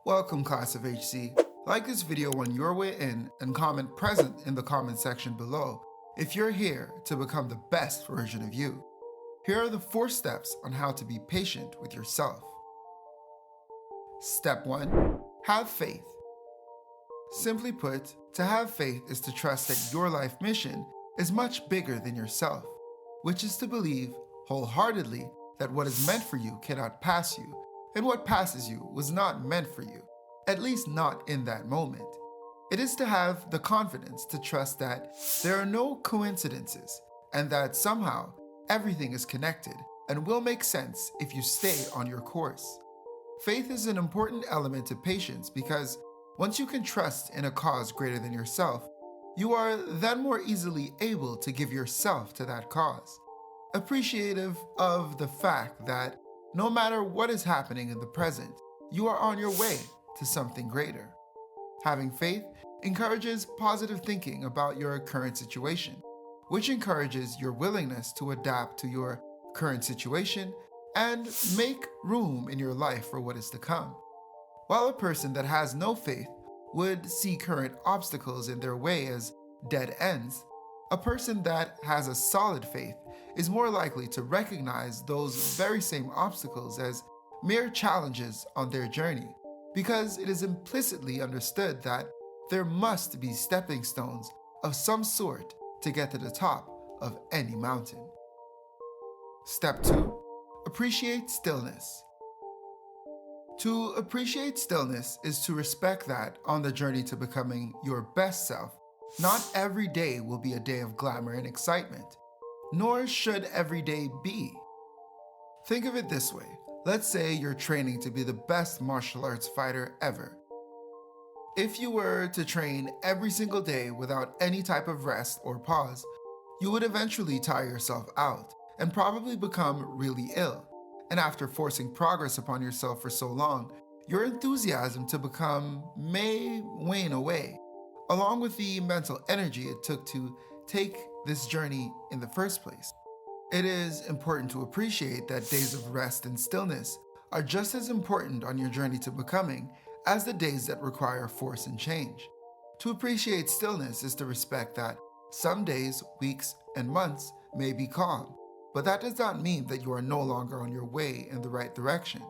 Welcome, class of HC. Like this video on your way in and comment present in the comment section below if you're here to become the best version of you. Here are the 4 steps on how to be patient with yourself. Step 1. Have faith. Simply put, to have faith is to trust that your life mission is much bigger than yourself, which is to believe wholeheartedly that what is meant for you cannot pass you, and what passes you was not meant for you, at least not in that moment. It is to have the confidence to trust that there are no coincidences and that somehow everything is connected and will make sense if you stay on your course. Faith is an important element to patience because once you can trust in a cause greater than yourself, you are then more easily able to give yourself to that cause, appreciative of the fact that no matter what is happening in the present, you are on your way to something greater. Having faith encourages positive thinking about your current situation, which encourages your willingness to adapt to your current situation and make room in your life for what is to come. While a person that has no faith would see current obstacles in their way as dead ends, a person that has a solid faith is more likely to recognize those very same obstacles as mere challenges on their journey, because it is implicitly understood that there must be stepping stones of some sort to get to the top of any mountain. Step 2. Appreciate stillness. To appreciate stillness is to respect that on the journey to becoming your best self, not every day will be a day of glamour and excitement, nor should every day be. Think of it this way. Let's say you're training to be the best martial arts fighter ever. If you were to train every single day without any type of rest or pause, you would eventually tire yourself out and probably become really ill. And after forcing progress upon yourself for so long, your enthusiasm to become may wane away, along with the mental energy it took to take this journey in the first place. It is important to appreciate that days of rest and stillness are just as important on your journey to becoming as the days that require force and change. To appreciate stillness is to respect that some days, weeks, and months may be calm, but that does not mean that you are no longer on your way in the right direction.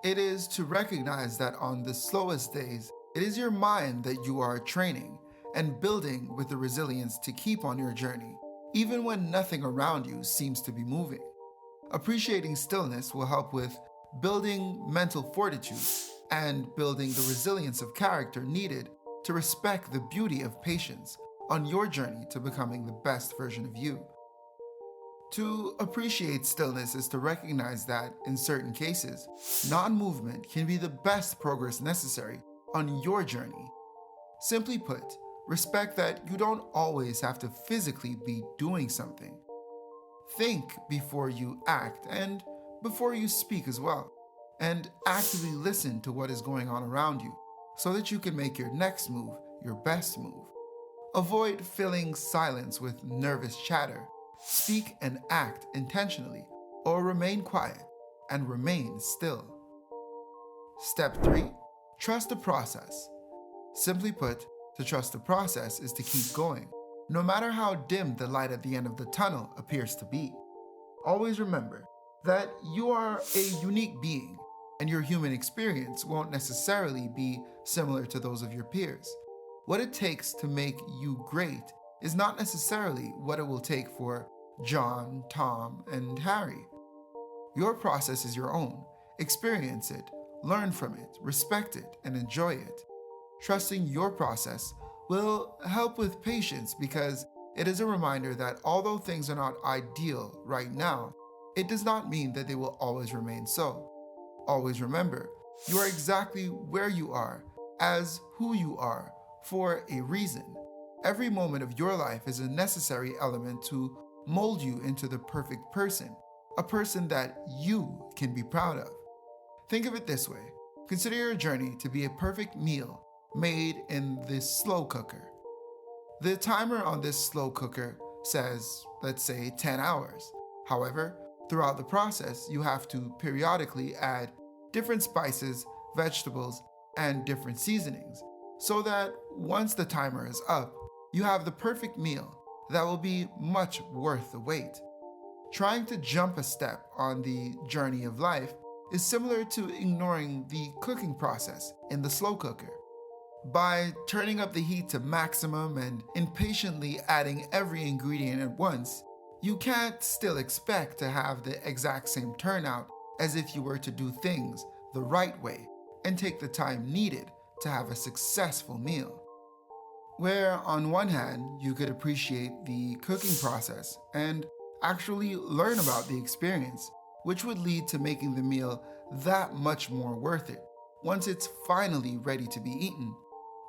It is to recognize that on the slowest days, it is your mind that you are training and building with the resilience to keep on your journey, even when nothing around you seems to be moving. Appreciating stillness will help with building mental fortitude and building the resilience of character needed to respect the beauty of patience on your journey to becoming the best version of you. To appreciate stillness is to recognize that, in certain cases, non-movement can be the best progress necessary on your journey. Simply put, respect that you don't always have to physically be doing something. Think before you act and before you speak as well, and actively listen to what is going on around you so that you can make your next move your best move. Avoid filling silence with nervous chatter. Speak and act intentionally, or remain quiet and remain still. Step 3. Trust the process. Simply put, to trust the process is to keep going, no matter how dim the light at the end of the tunnel appears to be. Always remember that you are a unique being, and your human experience won't necessarily be similar to those of your peers. What it takes to make you great is not necessarily what it will take for John, Tom, and Harry. Your process is your own. Experience it, learn from it, respect it, and enjoy it. Trusting your process will help with patience because it is a reminder that although things are not ideal right now, it does not mean that they will always remain so. Always remember, you are exactly where you are, as who you are, for a reason. Every moment of your life is a necessary element to mold you into the perfect person, a person that you can be proud of. Think of it this way. Consider your journey to be a perfect meal made in this slow cooker. The timer on this slow cooker says, let's say, 10 hours. However, throughout the process, you have to periodically add different spices, vegetables, and different seasonings, so that once the timer is up, you have the perfect meal that will be much worth the wait. Trying to jump a step on the journey of life is similar to ignoring the cooking process in the slow cooker. By turning up the heat to maximum and impatiently adding every ingredient at once, you can't still expect to have the exact same turnout as if you were to do things the right way and take the time needed to have a successful meal. Where on one hand, you could appreciate the cooking process and actually learn about the experience, which would lead to making the meal that much more worth it once it's finally ready to be eaten.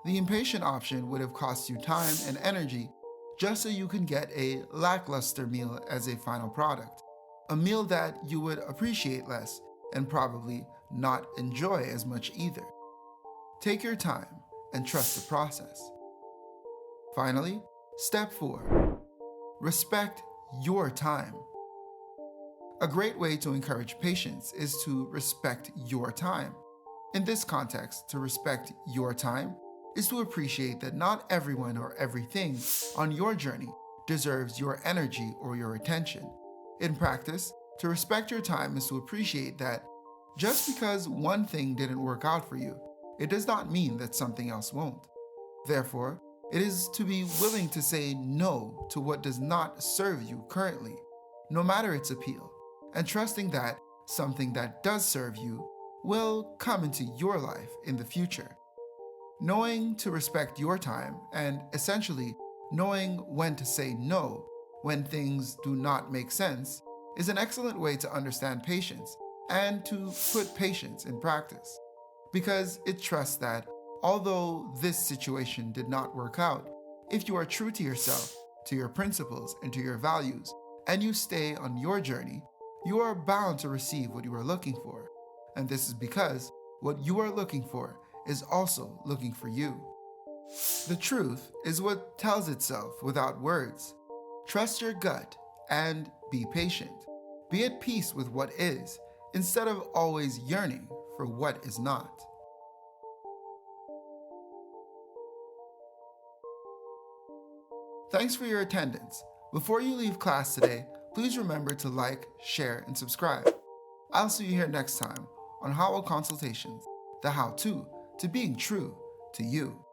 The impatient option would have cost you time and energy just so you can get a lackluster meal as a final product, a meal that you would appreciate less and probably not enjoy as much either. Take your time and trust the process. Finally, step 4. Respect your time. A great way to encourage patience is to respect your time. In this context, to respect your time is to appreciate that not everyone or everything on your journey deserves your energy or your attention. In practice, to respect your time is to appreciate that just because one thing didn't work out for you, it does not mean that something else won't. Therefore, it is to be willing to say no to what does not serve you currently, no matter its appeal, and trusting that something that does serve you will come into your life in the future. Knowing to respect your time and essentially knowing when to say no when things do not make sense is an excellent way to understand patience and to put patience in practice, because it trusts that although this situation did not work out, if you are true to yourself, to your principles, and to your values, and you stay on your journey, you are bound to receive what you are looking for. And this is because what you are looking for is also looking for you. The truth is what tells itself without words. Trust your gut and be patient. Be at peace with what is, instead of always yearning for what is not. Thanks for your attendance. Before you leave class today, please remember to like, share, and subscribe. I'll see you here next time on Howell Consultations, the how-to being true to you.